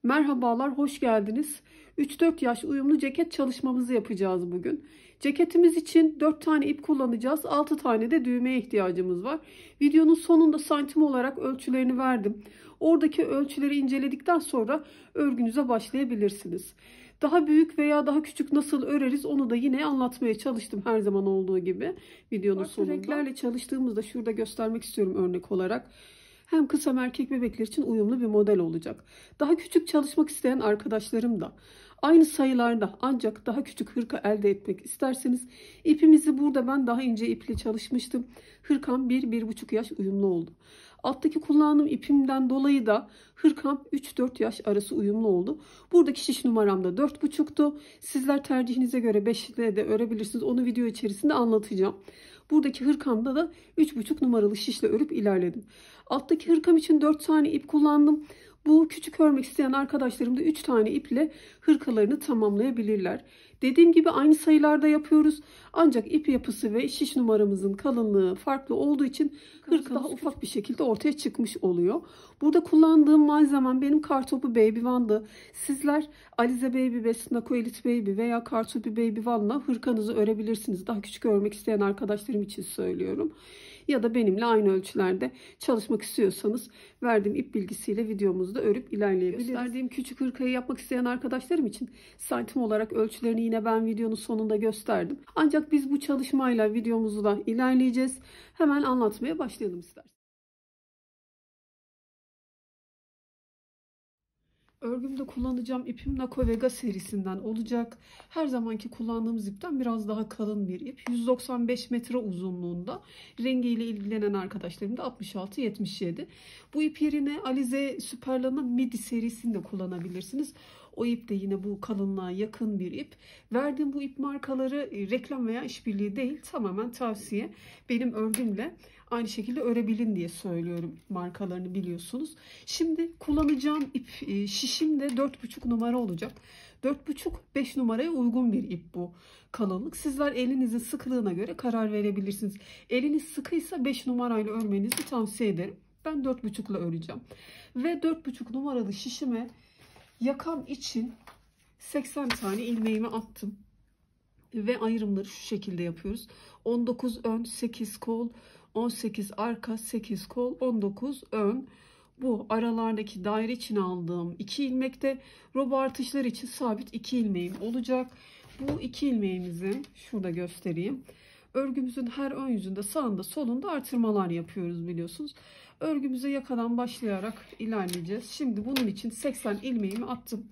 Merhabalar, hoş geldiniz. 3-4 yaş uyumlu ceket çalışmamızı yapacağız bugün. Ceketimiz için 4 tane ip kullanacağız. 6 tane de düğmeye ihtiyacımız var. Videonun sonunda santim olarak ölçülerini verdim. Oradaki ölçüleri inceledikten sonra örgünüze başlayabilirsiniz. Daha büyük veya daha küçük nasıl öreriz onu da yine anlatmaya çalıştım her zaman olduğu gibi videonun sonunda. Renklerle çalıştığımızda şurada göstermek istiyorum örnek olarak. Hem kız hem erkek bebekler için uyumlu bir model olacak. Daha küçük çalışmak isteyen arkadaşlarım da aynı sayılarda ancak daha küçük hırka elde etmek isterseniz ipimizi burada ben daha ince iple çalışmıştım. Hırkam 1-1,5 yaş uyumlu oldu. Alttaki kullandığım ipimden dolayı da hırkam 3-4 yaş arası uyumlu oldu. Buradaki şiş numaram da 4,5'tu. Sizler tercihinize göre 5 ile de örebilirsiniz. Onu video içerisinde anlatacağım. Buradaki hırkamda da 3,5 numaralı şişle örüp ilerledim. Alttaki hırkam için 4 tane ip kullandım. Bu küçük örmek isteyen arkadaşlarım da 3 tane iple hırkalarını tamamlayabilirler. Dediğim gibi aynı sayılarda yapıyoruz. Ancak ip yapısı ve şiş numaramızın kalınlığı farklı olduğu için hırka daha ufak bir şekilde ortaya çıkmış oluyor. Burada kullandığım malzemem benim Kartopu Baby One'dı. Sizler Alize Baby Best, Nako Elite Baby veya Kartopu Baby One'la hırkanızı örebilirsiniz. Daha küçük örmek isteyen arkadaşlarım için söylüyorum. Ya da benimle aynı ölçülerde çalışmak istiyorsanız verdiğim ip bilgisiyle videomuzda örüp ilerleyebiliriz. Gösterdiğim küçük hırkayı yapmak isteyen arkadaşlarım için santim olarak ölçülerini yine ben videonun sonunda gösterdim. Ancak biz bu çalışmayla videomuzda ilerleyeceğiz. Hemen anlatmaya başlayalım isterseniz. Örgümde kullanacağım ipim Nako Vega serisinden olacak. Her zamanki kullandığımız ipten biraz daha kalın bir ip. 195 metre uzunluğunda. Rengiyle ilgilenen arkadaşlarım da 66-77. Bu ip yerine Alize Superlana Midi serisini de kullanabilirsiniz. O ip de yine bu kalınlığa yakın bir ip. Verdiğim bu ip markaları reklam veya işbirliği değil. Tamamen tavsiye. Benim örgümle aynı şekilde örebilin diye söylüyorum, markalarını biliyorsunuz. Şimdi kullanacağım ip şişim de 4,5 numara olacak. 4,5-5 numaraya uygun bir ip bu kalınlık. Sizler elinizin sıkılığına göre karar verebilirsiniz. Eliniz sıkıysa 5 numarayla örmenizi tavsiye ederim. Ben 4,5 ile öreceğim. Ve 4,5 numaralı şişime yakam için 80 tane ilmeğimi attım. Ve ayrımları şu şekilde yapıyoruz. 19 ön, 8 kol, 18 arka, 8 kol, 19 ön. Bu aralardaki daire için aldığım 2 ilmekte robo artışlar için sabit 2 ilmeğim olacak. Bu 2 ilmeğimizi şurada göstereyim. Örgümüzün her ön yüzünde sağında solunda artırmalar yapıyoruz biliyorsunuz. Örgümüze yakadan başlayarak ilerleyeceğiz. Şimdi bunun için 80 ilmeğimi attım.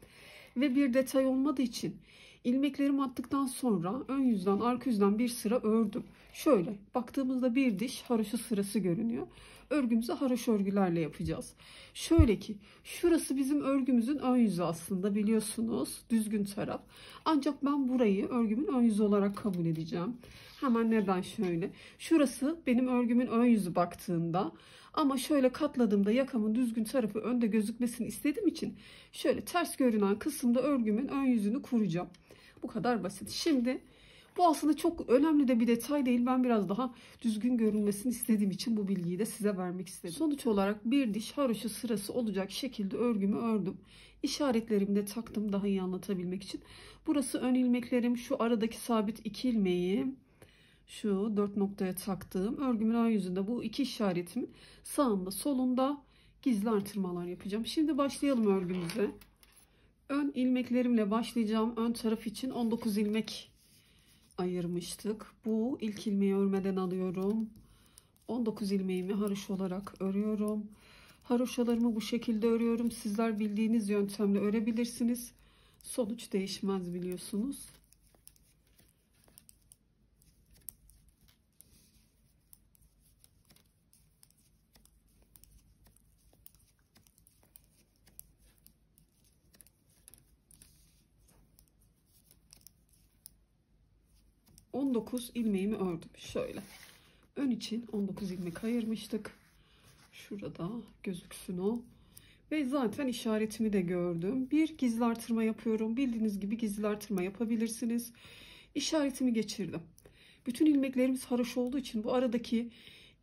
Ve bir detay olmadığı için ilmeklerimi attıktan sonra ön yüzden arka yüzden bir sıra ördüm. Şöyle baktığımızda bir diş haroşa sırası görünüyor. Örgümüzü haroşa örgülerle yapacağız. Şöyle ki şurası bizim örgümüzün ön yüzü aslında biliyorsunuz, düzgün taraf. Ancak ben burayı örgümün ön yüzü olarak kabul edeceğim. Hemen neden şöyle. Şurası benim örgümün ön yüzü baktığında. Ama şöyle katladığımda yakamın düzgün tarafı önde gözükmesini istediğim için şöyle ters görünen kısımda örgümün ön yüzünü kuracağım. Bu kadar basit. Şimdi bu aslında çok önemli de bir detay değil. Ben biraz daha düzgün görünmesini istediğim için bu bilgiyi de size vermek istedim. Sonuç olarak bir diş haroşa sırası olacak şekilde örgümü ördüm. İşaretlerimi de taktım daha iyi anlatabilmek için. Burası ön ilmeklerim. Şu aradaki sabit 2 ilmeği şu 4 noktaya taktığım örgümün ön yüzünde bu 2 işaretimin sağında solunda gizli artırmalar yapacağım. Şimdi başlayalım örgümüze. Ön ilmeklerimle başlayacağım. Ön taraf için 19 ilmek ayırmıştık. Bu ilk ilmeği örmeden alıyorum. 19 ilmeğimi haroşa olarak örüyorum. Haroşalarımı bu şekilde örüyorum. Sizler bildiğiniz yöntemle örebilirsiniz. Sonuç değişmez biliyorsunuz. ...19 ilmeğimi ördüm. Şöyle. Ön için 19 ilmek ayırmıştık. Şurada gözüksün o. Ve zaten işaretimi de gördüm. Bir gizli artırma yapıyorum. Bildiğiniz gibi gizli artırma yapabilirsiniz. İşaretimi geçirdim. Bütün ilmeklerimiz haroşa olduğu için bu aradaki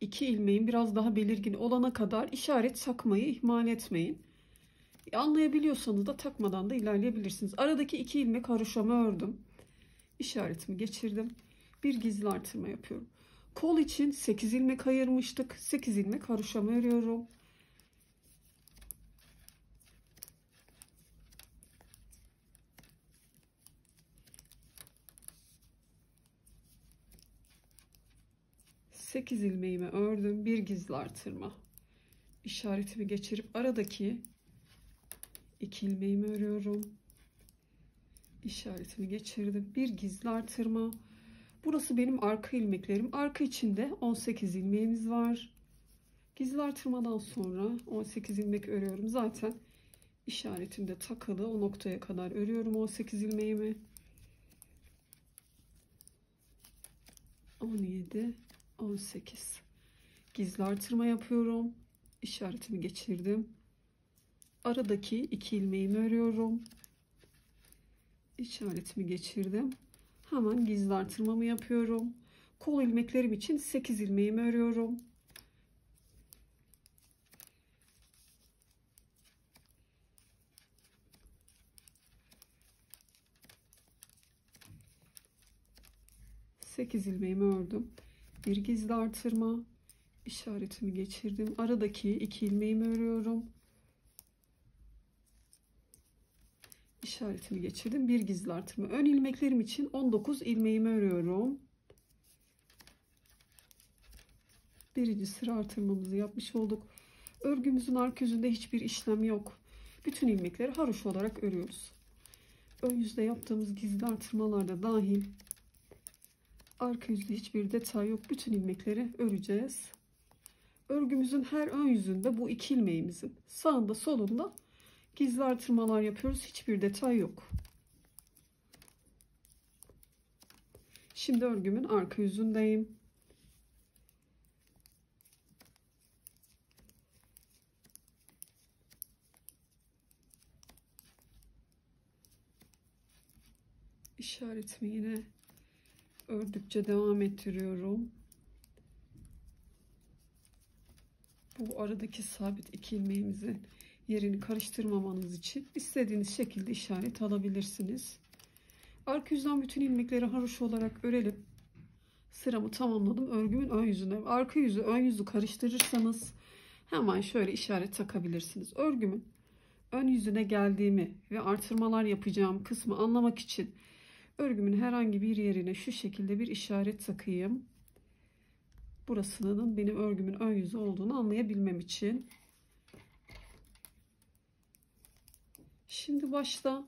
2 ilmeğin biraz daha belirgin olana kadar işaret takmayı ihmal etmeyin. Anlayabiliyorsanız da takmadan da ilerleyebilirsiniz. Aradaki 2 ilmek haroşamı ördüm. İşaretimi geçirdim. Bir gizli artırma yapıyorum. Kol için 8 ilmek ayırmıştık. 8 ilmek haroşamı örüyorum. Sekiz ilmeğimi ördüm. Bir gizli artırma. İşaretimi geçirip aradaki 2 ilmeğimi örüyorum. İşaretimi geçirdim. Bir gizli artırma. Burası benim arka ilmeklerim. Arka içinde 18 ilmeğimiz var. Gizli artırmadan sonra 18 ilmek örüyorum. Zaten işaretimde takılı. O noktaya kadar örüyorum 18 ilmeğimi. 17, 18. Gizli artırma yapıyorum. İşaretimi geçirdim. Aradaki 2 ilmeğimi örüyorum. İşaretimi geçirdim. Hemen gizli artırmamı yapıyorum. Kol ilmeklerim için 8 ilmeğimi örüyorum. Sekiz ilmeğimi ördüm. Bir gizli artırma. İşaretimi geçirdim. Aradaki 2 ilmeğimi örüyorum. İşaretimi geçirdim. Bir gizli artırma. Ön ilmeklerim için 19 ilmeğimi örüyorum. Birinci sıra artırmamızı yapmış olduk. Örgümüzün arka yüzünde hiçbir işlem yok. Bütün ilmekleri haroşa olarak örüyoruz. Ön yüzde yaptığımız gizli artırmalarda dahil arka yüzde hiçbir detay yok. Bütün ilmekleri öreceğiz. Örgümüzün her ön yüzünde bu 2 ilmeğimizin sağında solunda gizli artırmalar yapıyoruz. Hiçbir detay yok. Şimdi örgümün arka yüzündeyim. İşaretimi yine ördükçe devam ettiriyorum. Bu aradaki sabit 2 ilmeğimizin yerini karıştırmamanız için istediğiniz şekilde işaret alabilirsiniz. Arka yüzden bütün ilmekleri haroşa olarak örelim. Sıramı tamamladım. Örgümün ön yüzüne, arka yüzü ön yüzü karıştırırsanız hemen şöyle işaret takabilirsiniz. Örgümün ön yüzüne geldiğimi ve artırmalar yapacağım kısmı anlamak için örgümün herhangi bir yerine şu şekilde bir işaret takayım. Burasının benim örgümün ön yüzü olduğunu anlayabilmem için. Şimdi başta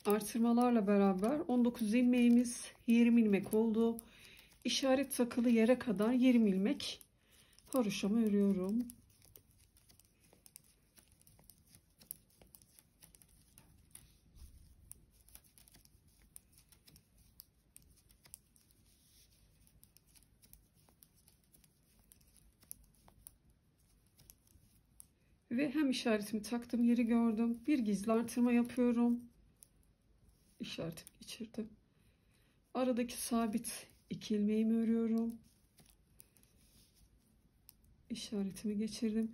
artırmalarla beraber 19 ilmeğimiz 20 ilmek oldu. İşaret takılı yere kadar 20 ilmek haroşamı örüyorum. Ve hem işaretimi taktım yeri gördüm. Bir gizli artırma yapıyorum. İşaretimi geçirdim. Aradaki sabit 2 ilmeğimi örüyorum. İşaretimi geçirdim.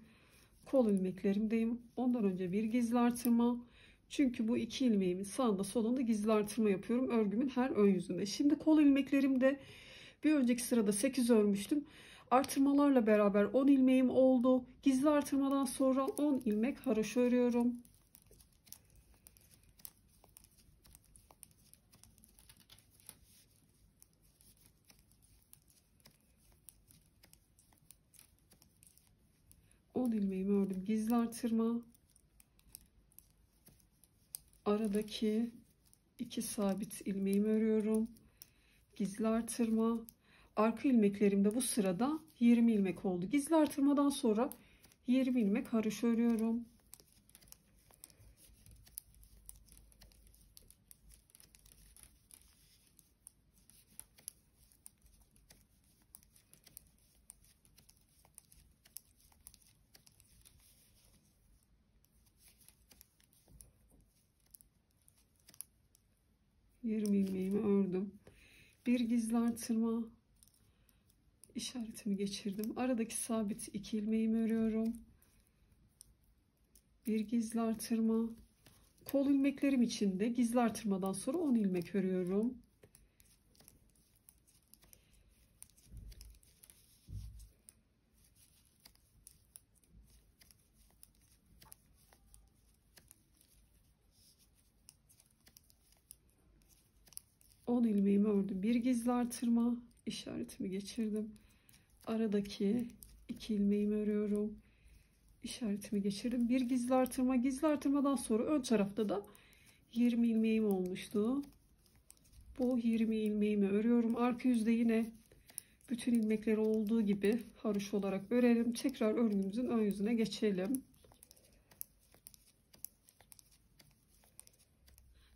Kol ilmeklerimdeyim. Ondan önce bir gizli artırma. Çünkü bu 2 ilmeğimin sağında solunda gizli artırma yapıyorum. Örgümün her ön yüzünde. Şimdi kol ilmeklerimde bir önceki sırada 8 örmüştüm. Artırmalarla beraber 10 ilmeğim oldu. Gizli artırmadan sonra 10 ilmek haroşa örüyorum. Ilmeğimi ördüm. Gizli artırma. Aradaki 2 sabit ilmeğimi örüyorum. Gizli artırma. Arka ilmeklerimde bu sırada 20 ilmek oldu. Gizli artırmadan sonra 20 ilmek haroşa örüyorum. Ilmeğimi ördüm. Bir gizli artırma. İşaretimi geçirdim. Aradaki sabit 2 ilmeğimi örüyorum. Bir gizli artırma. Kol ilmeklerim için de gizli artırmadan sonra 10 ilmek örüyorum. On ilmeğimi ördüm. Bir gizli artırma, işaretimi geçirdim. Aradaki 2 ilmeğimi örüyorum. İşaretimi geçirdim. Bir gizli artırma. Gizli artırmadan sonra ön tarafta da 20 ilmeğim olmuştu. Bu 20 ilmeğimi örüyorum. Arka yüzde yine bütün ilmekleri olduğu gibi haroşa olarak örelim. Tekrar örgümüzün ön yüzüne geçelim.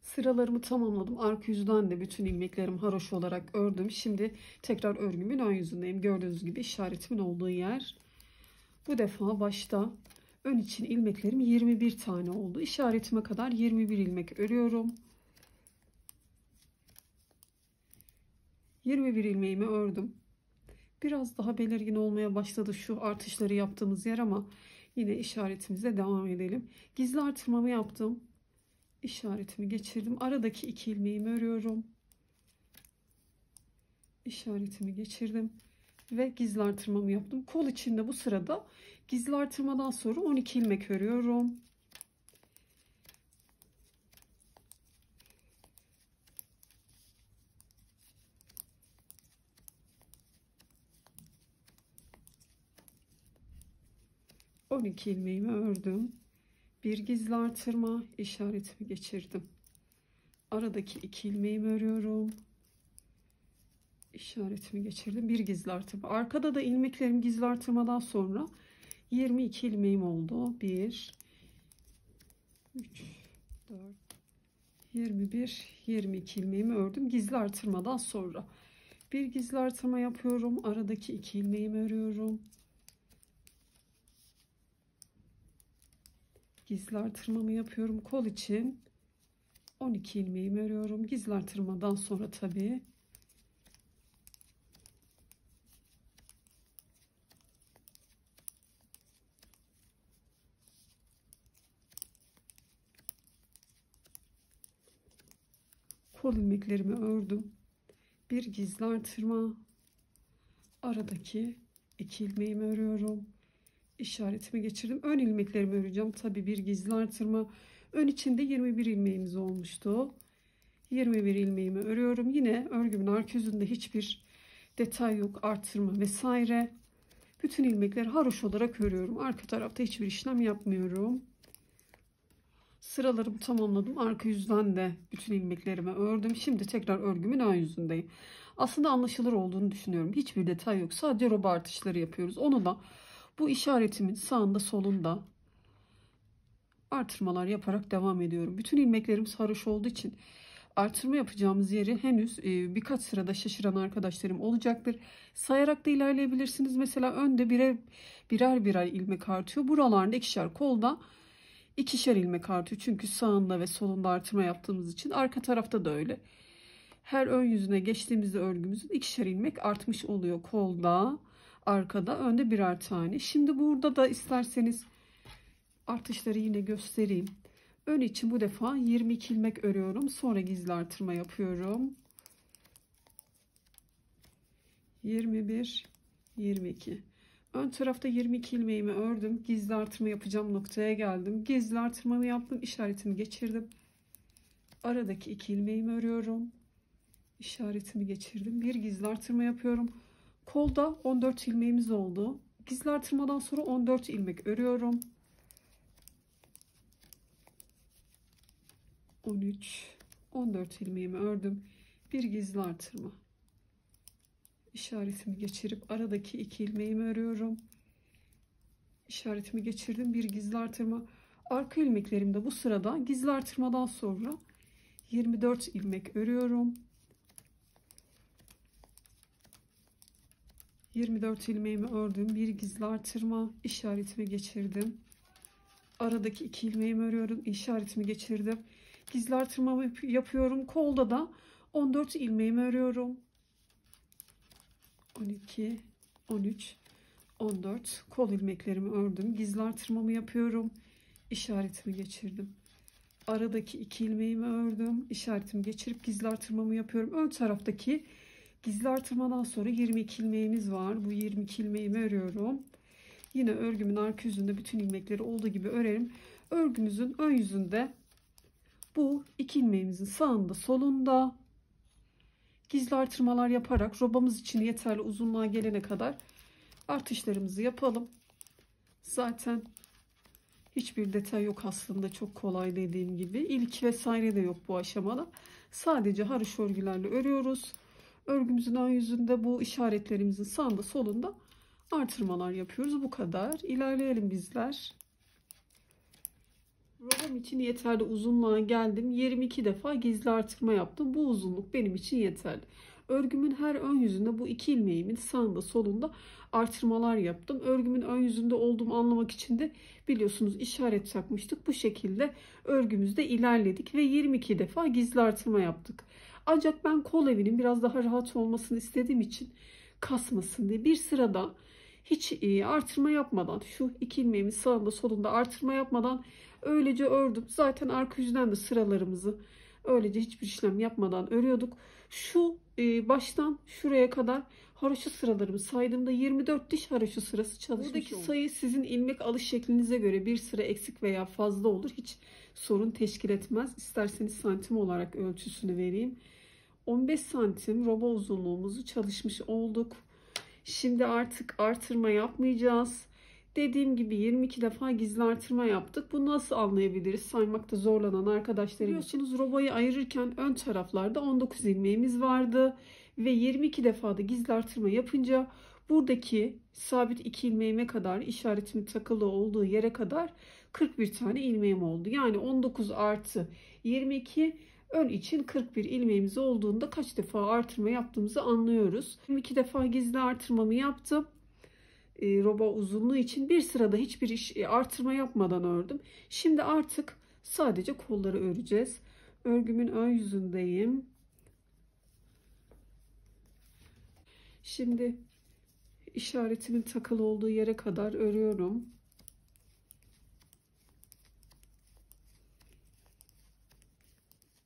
Sıralarımı tamamladım. Arka yüzden de bütün ilmeklerimi haroşa olarak ördüm. Şimdi tekrar örgümün ön yüzündeyim. Gördüğünüz gibi işaretimin olduğu yer. Bu defa başta ön için ilmeklerim 21 tane oldu. İşaretime kadar 21 ilmek örüyorum. 21 ilmeğimi ördüm. Biraz daha belirgin olmaya başladı şu artışları yaptığımız yer ama yine işaretimize devam edelim. Gizli artırmamı yaptım. İşaretimi geçirdim. Aradaki 2 ilmeğimi örüyorum. İşaretimi geçirdim ve gizli artırmamı yaptım. Kol içinde bu sırada gizli artırmadan sonra 12 ilmek örüyorum. On iki ilmeğimi ördüm. Bir gizli artırma, işaretimi geçirdim. Aradaki 2 ilmeğimi örüyorum. İşaretimi geçirdim. Bir gizli artırma. Arkada da ilmeklerim gizli artırmadan sonra 22 ilmeğim oldu. 1 3 4 21 22 ilmeğimi ördüm gizli artırmadan sonra. Bir gizli artırma yapıyorum. Aradaki 2 ilmeğimi örüyorum. Gizli artırmamı yapıyorum. Kol için 12 ilmeğimi örüyorum. Gizli artırmadan sonra tabii. Kol ilmeklerimi ördüm. Bir gizli artırma. Aradaki 2 ilmeğimi örüyorum. İşaretimi geçirdim. Ön ilmeklerimi öreceğim. Tabii bir gizli artırma. Ön içinde 21 ilmeğimiz olmuştu. 21 ilmeğimi örüyorum. Yine örgümün arka yüzünde hiçbir detay yok. Artırma vesaire. Bütün ilmekleri haroşa olarak örüyorum. Arka tarafta hiçbir işlem yapmıyorum. Sıralarımı tamamladım. Arka yüzden de bütün ilmeklerimi ördüm. Şimdi tekrar örgümün ön yüzündeyim. Aslında anlaşılır olduğunu düşünüyorum. Hiçbir detay yok. Sadece roba artışları yapıyoruz. Onu da bu işaretimin sağında solunda artırmalar yaparak devam ediyorum. Bütün ilmeklerim sarhoş olduğu için artırma yapacağımız yeri henüz birkaç sırada şaşıran arkadaşlarım olacaktır. Sayarak da ilerleyebilirsiniz. Mesela önde birer ilmek artıyor. Buralarda ikişer, kolda ikişer ilmek artıyor. Çünkü sağında ve solunda artırma yaptığımız için arka tarafta da öyle. Her ön yüzüne geçtiğimizde örgümüzün ikişer ilmek artmış oluyor. Kolda, arkada, önde birer tane. Şimdi burada da isterseniz artışları yine göstereyim. Ön için bu defa 22 ilmek örüyorum. Sonra gizli artırma yapıyorum. 21, 22. Ön tarafta 22 ilmeğimi ördüm. Gizli artırma yapacağım noktaya geldim. Gizli artırmamı yaptım. İşaretimi geçirdim. Aradaki 2 ilmeğimi örüyorum. İşaretimi geçirdim. Bir gizli artırma yapıyorum. Kolda 14 ilmeğimiz oldu. Gizli artırmadan sonra 14 ilmek örüyorum. 13, 14 ilmeğimi ördüm. Bir gizli artırma. İşaretimi geçirip aradaki 2 ilmeğimi örüyorum. İşaretimi geçirdim. Bir gizli artırma. Arka ilmeklerimde bu sırada gizli artırmadan sonra 24 ilmek örüyorum. 24 ilmeğimi ördüm. Bir gizli artırma. İşaretimi geçirdim. Aradaki 2 ilmeğimi örüyorum. İşaretimi geçirdim. Gizli artırmamı yapıyorum. Kolda da 14 ilmeğimi örüyorum. 12, 13, 14. Kol ilmeklerimi ördüm. Gizli artırmamı yapıyorum. işaretimi geçirdim. Aradaki 2 ilmeğimi ördüm. İşaretimi geçirip gizli artırmamı yapıyorum. Ön taraftaki gizli artırmadan sonra 22 ilmeğimiz var. Bu 22 ilmeğimi örüyorum. Yine örgümün arka yüzünde bütün ilmekleri olduğu gibi örerim. Örgümüzün ön yüzünde bu 2 ilmeğimizin sağında solunda gizli artırmalar yaparak robamız için yeterli uzunluğa gelene kadar artışlarımızı yapalım. Zaten hiçbir detay yok aslında, çok kolay dediğim gibi. İlk vesaire de yok bu aşamada. Sadece haroşa örgülerle örüyoruz. Örgümüzün ön yüzünde bu işaretlerimizin sağında solunda artırmalar yapıyoruz. Bu kadar. İlerleyelim bizler. Robam için yeterli uzunluğa geldim. 22 defa gizli artırma yaptım. Bu uzunluk benim için yeterli. Örgümün her ön yüzünde bu 2 ilmeğimin sağında solunda artırmalar yaptım. Örgümün ön yüzünde olduğumu anlamak için de biliyorsunuz işaret takmıştık. Bu şekilde örgümüzde ilerledik ve 22 defa gizli artırma yaptık. Ancak ben kol evinin biraz daha rahat olmasını istediğim için, kasmasın diye bir sırada hiç artırma yapmadan, şu 2 ilmeğimin sağında solunda artırma yapmadan öylece ördüm. Zaten arka yüzden de sıralarımızı öylece hiçbir işlem yapmadan örüyorduk. Şu baştan şuraya kadar haroşa sıralarımı saydığımda 24 diş haroşa sırası çalışmış. Buradaki sayı sizin ilmek alış şeklinize göre bir sıra eksik veya fazla olur. Hiç sorun teşkil etmez. İsterseniz santim olarak ölçüsünü vereyim. 15 santim roba uzunluğumuzu çalışmış olduk. Şimdi artık artırma yapmayacağız. Dediğim gibi 22 defa gizli artırma yaptık. Bunu nasıl anlayabiliriz? Saymakta zorlanan arkadaşlarım biliyorsunuz, robayı ayırırken ön taraflarda 19 ilmeğimiz vardı. Ve 22 defa da gizli artırma yapınca buradaki sabit 2 ilmeğime kadar, işaretimin takılı olduğu yere kadar 41 tane ilmeğim oldu. Yani 19 artı 22 ön için 41 ilmeğimiz olduğunda kaç defa artırma yaptığımızı anlıyoruz. 22 defa gizli artırmamı yaptım. Roba uzunluğu için bir sırada hiçbir artırma yapmadan ördüm. Şimdi artık sadece kolları öreceğiz. Örgümün ön yüzündeyim. Şimdi işaretimin takılı olduğu yere kadar örüyorum.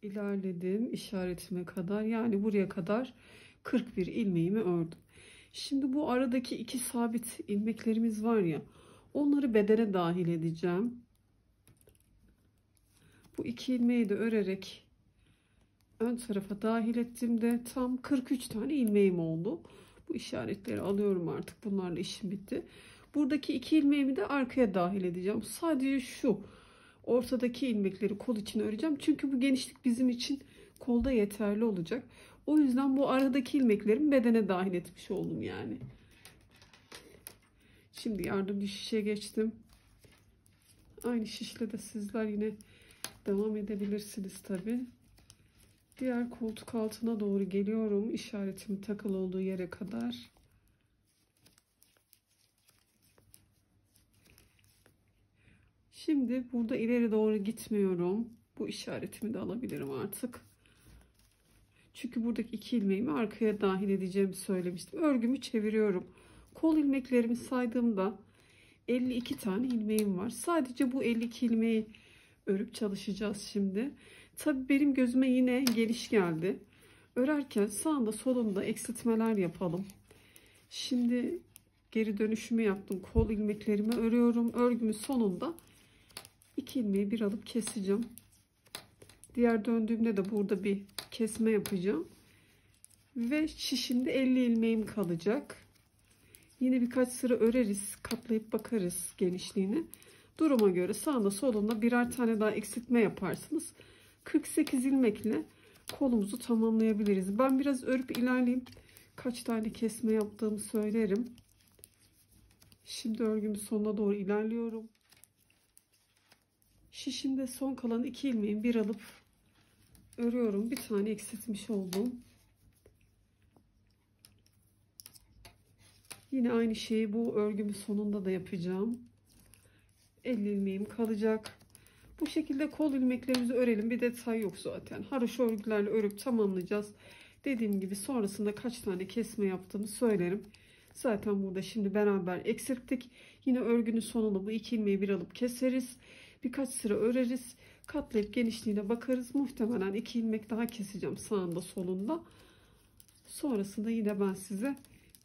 İlerledim işaretime kadar, yani buraya kadar 41 ilmeğimi ördüm. Şimdi bu aradaki 2 sabit ilmeklerimiz var ya, onları bedene dahil edeceğim. Bu 2 ilmeği de örerek ön tarafa dahil ettiğimde tam 43 tane ilmeğim oldu. Bu işaretleri alıyorum artık. Bunlarla işim bitti. Buradaki 2 ilmeğimi de arkaya dahil edeceğim. Sadece şu ortadaki ilmekleri kol için öreceğim. Çünkü bu genişlik bizim için kolda yeterli olacak. O yüzden bu aradaki ilmeklerimi bedene dahil etmiş oldum yani. Şimdi yardımcı şişe geçtim. Aynı şişle de sizler yine devam edebilirsiniz tabi. Diğer koltuk altına doğru geliyorum. İşaretimin takılı olduğu yere kadar. Şimdi burada ileri doğru gitmiyorum. Bu işaretimi de alabilirim artık. Çünkü buradaki 2 ilmeğimi arkaya dahil edeceğimi söylemiştim. Örgümü çeviriyorum. Kol ilmeklerimi saydığımda 52 tane ilmeğim var. Sadece bu 52 ilmeği örüp çalışacağız şimdi. Tabii benim gözüme yine geniş geldi. Örerken sağında solunda eksiltmeler yapalım. Şimdi geri dönüşümü yaptım. Kol ilmeklerimi örüyorum. Örgümün sonunda 2 ilmeği bir alıp keseceğim. Diğer döndüğümde de burada bir kesme yapacağım. Ve şişimde 50 ilmeğim kalacak. Yine birkaç sıra öreriz. Katlayıp bakarız genişliğini. Duruma göre sağında solunda birer tane daha eksiltme yaparsınız. 48 ilmekle kolumuzu tamamlayabiliriz. Ben biraz örüp ilerleyeyim. Kaç tane kesme yaptığımı söylerim. Şimdi örgümün sonuna doğru ilerliyorum. Şişimde son kalan 2 ilmeğimi bir alıp örüyorum. Bir tane eksiltmiş oldum. Yine aynı şeyi bu örgümün sonunda da yapacağım. 50 ilmeğim kalacak. Bu şekilde kol ilmeklerimizi örelim. Bir detay yok zaten. Haroşa örgülerle örüp tamamlayacağız. Dediğim gibi sonrasında kaç tane kesme yaptığımı söylerim. Zaten burada şimdi beraber eksilttik. Yine örgünün sonunda bu 2 ilmeği bir alıp keseriz. Birkaç sıra öreriz. Katlayıp genişliğine bakarız. Muhtemelen 2 ilmek daha keseceğim sağında solunda. Sonrasında yine ben size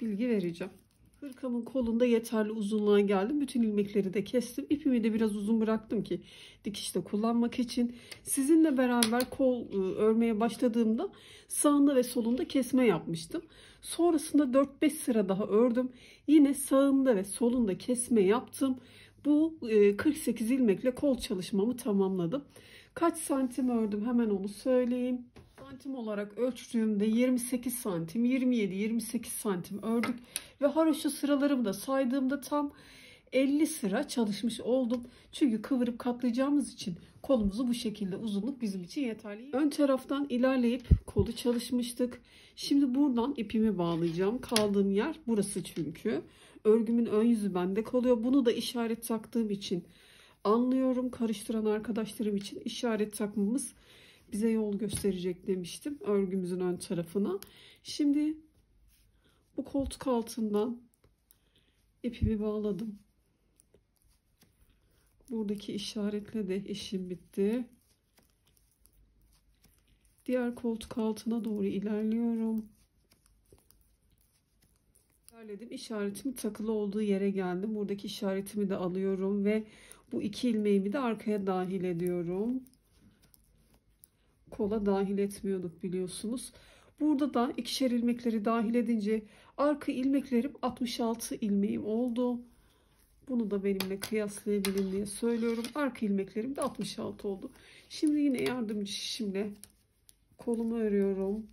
bilgi vereceğim. Hırkamın kolunda yeterli uzunluğa geldim. Bütün ilmekleri de kestim. İpimi de biraz uzun bıraktım ki dikişte kullanmak için. Sizinle beraber kol örmeye başladığımda sağında ve solunda kesme yapmıştım. Sonrasında 4-5 sıra daha ördüm. Yine sağında ve solunda kesme yaptım. Bu 48 ilmekle kol çalışmamı tamamladım. Kaç santim ördüm hemen onu söyleyeyim. Santim olarak ölçtüğümde 28 santim, 27-28 santim ördük ve haroşa sıralarımı da saydığımda tam 50 sıra çalışmış oldum. Çünkü kıvırıp katlayacağımız için kolumuzu bu şekilde uzunluk bizim için yeterli. Ön taraftan ilerleyip kolu çalışmıştık. Şimdi buradan ipimi bağlayacağım. Kaldığım yer burası çünkü. Örgümün ön yüzü bende kalıyor. Bunu da işaret taktığım için anlıyorum. Karıştıran arkadaşlarım için işaret takmamız bize yol gösterecek demiştim örgümüzün ön tarafına. Şimdi bu koltuk altından ipimi bağladım. Buradaki işaretle de işim bitti. Diğer koltuk altına doğru ilerliyorum. İlerledim. İşaretimin takılı olduğu yere geldim. Buradaki işaretimi de alıyorum ve bu 2 ilmeğimi de arkaya dahil ediyorum. Kola dahil etmiyorduk biliyorsunuz. Burada da ikişer ilmekleri dahil edince arka ilmeklerim 66 ilmeğim oldu. Bunu da benimle kıyaslayabilin diye söylüyorum. Arka ilmeklerim de 66 oldu. Şimdi yine yardımcı şişimle kolumu örüyorum.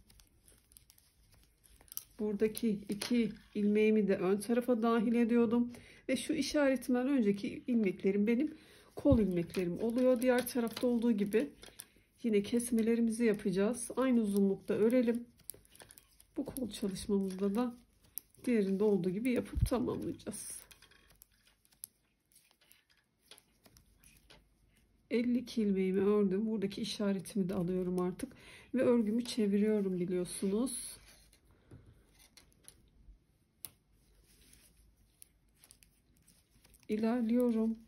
Buradaki 2 ilmeğimi de ön tarafa dahil ediyordum. Ve şu işaretimden önceki ilmeklerim benim kol ilmeklerim oluyor. Diğer tarafta olduğu gibi yine kesmelerimizi yapacağız. Aynı uzunlukta örelim. Bu kol çalışmamızda da diğerinde olduğu gibi yapıp tamamlayacağız. 52 ilmeğimi ördüm. Buradaki işaretimi de alıyorum artık. Ve örgümü çeviriyorum biliyorsunuz. İlerliyorum.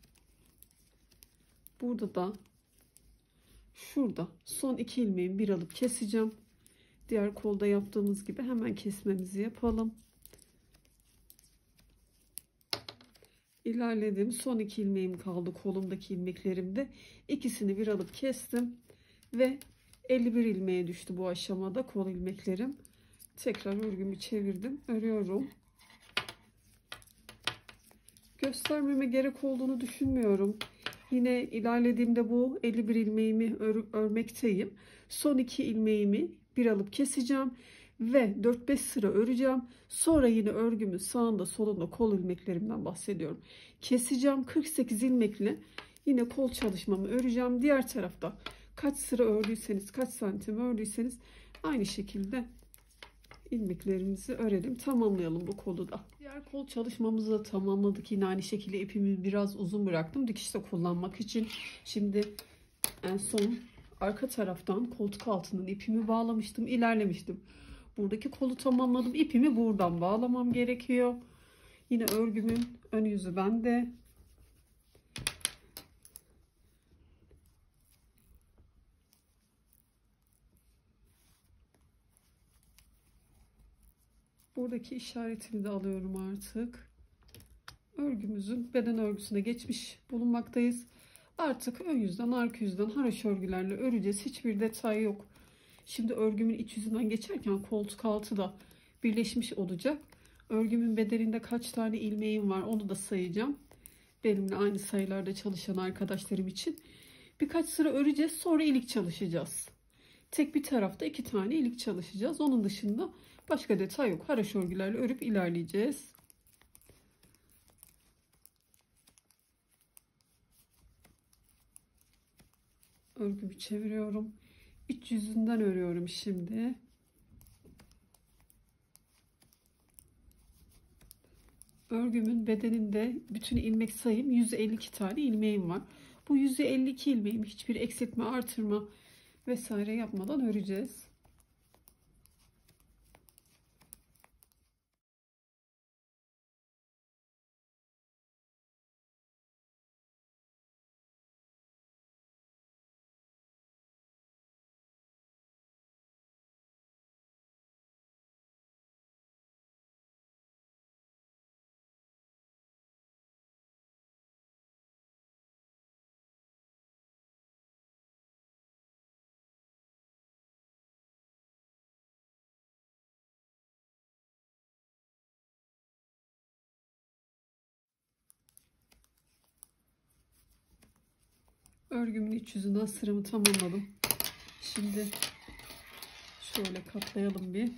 Burada da şurada son 2 ilmeğimi bir alıp keseceğim. Diğer kolda yaptığımız gibi hemen kesmemizi yapalım. İlerledim. Son 2 ilmeğim kaldı kolumdaki ilmeklerimde. İkisini bir alıp kestim ve 51 ilmeğe düştü bu aşamada kol ilmeklerim. Tekrar örgümü çevirdim. Örüyorum. Göstermeme gerek olduğunu düşünmüyorum. Yine ilerlediğimde bu 51 ilmeğimi örmekteyim. Son 2 ilmeğimi bir alıp keseceğim ve 4-5 sıra öreceğim. Sonra yine örgümün sağında solunda kol ilmeklerimden bahsediyorum. Keseceğim 48 ilmekle yine kol çalışmamı öreceğim. Diğer tarafta kaç sıra ördüyseniz, kaç santim ördüyseniz aynı şekilde ilmeklerimizi örelim, tamamlayalım bu kolu da. Diğer kol çalışmamızı da tamamladık. Yine aynı şekilde ipimi biraz uzun bıraktım dikişte kullanmak için. Şimdi en son arka taraftan koltuk altından ipimi bağlamıştım, ilerlemiştim. Buradaki kolu tamamladım. İpimi buradan bağlamam gerekiyor. Yine örgümün ön yüzü bende. Buradaki işaretimi de alıyorum artık. Örgümüzün beden örgüsüne geçmiş bulunmaktayız. Artık ön yüzden arka yüzden haroşa örgülerle öreceğiz. Hiçbir detay yok. Şimdi örgümün iç yüzünden geçerken koltuk altı da birleşmiş olacak. Örgümün bedeninde kaç tane ilmeğim var onu da sayacağım. Benimle aynı sayılarda çalışan arkadaşlarım için. Birkaç sıra öreceğiz, sonra ilik çalışacağız. Tek bir tarafta 2 tane ilik çalışacağız. Onun dışında başka detay yok. Haroşa örgülerle örüp ilerleyeceğiz. Örgümü çeviriyorum. İç yüzünden örüyorum şimdi. Örgümün bedeninde bütün ilmek sayım 152 tane ilmeğim var. Bu 152 ilmeğimi hiçbir eksiltme, artırma vesaire yapmadan öreceğiz. Örgümün iç yüzünden sıramı tamamladım. Şimdi şöyle katlayalım bir.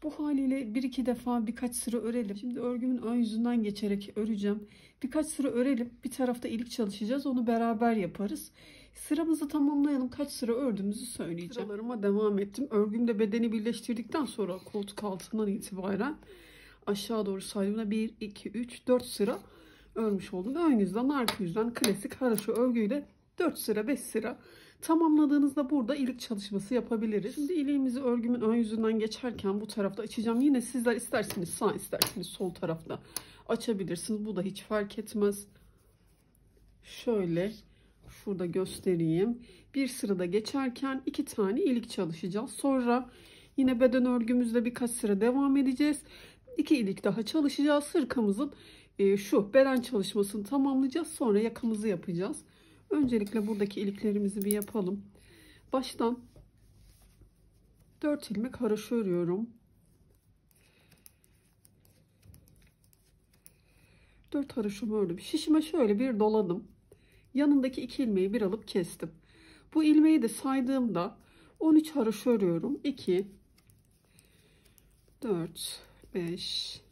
Bu haliyle bir iki defa birkaç sıra örelim. Şimdi örgümün ön yüzünden geçerek öreceğim. Birkaç sıra örelim. Bir tarafta ilik çalışacağız. Onu beraber yaparız. Sıramızı tamamlayalım. Kaç sıra ördüğümüzü söyleyeceğim. Sıralarıma devam ettim. Örgümde bedeni birleştirdikten sonra koltuk altından itibaren aşağı doğru saydığımda 1, 2, 3, 4 sıra örmüş oldum. Ön yüzden, arka yüzden klasik haroşa örgüyle 4 sıra, 5 sıra tamamladığınızda burada ilik çalışması yapabiliriz. Şimdi iliğimizi örgümün ön yüzünden geçerken bu tarafta açacağım. Yine sizler isterseniz sağ, isterseniz sol tarafta açabilirsiniz. Bu da hiç fark etmez. Şöyle şurada göstereyim. Bir sırada geçerken 2 tane ilik çalışacağız. Sonra yine beden örgümüzde birkaç sıra devam edeceğiz. 2 ilik daha çalışacağız. Hırkamızın şu beden çalışmasını tamamlayacağız. Sonra yakamızı yapacağız. Öncelikle buradaki iliklerimizi bir yapalım. Baştan 4 ilmek haroşa örüyorum. 4 haroşamı ördüm. Şişime şöyle bir doladım. Yanındaki 2 ilmeği bir alıp kestim. Bu ilmeği de saydığımda 13 haroşa örüyorum. 2, 4, 5,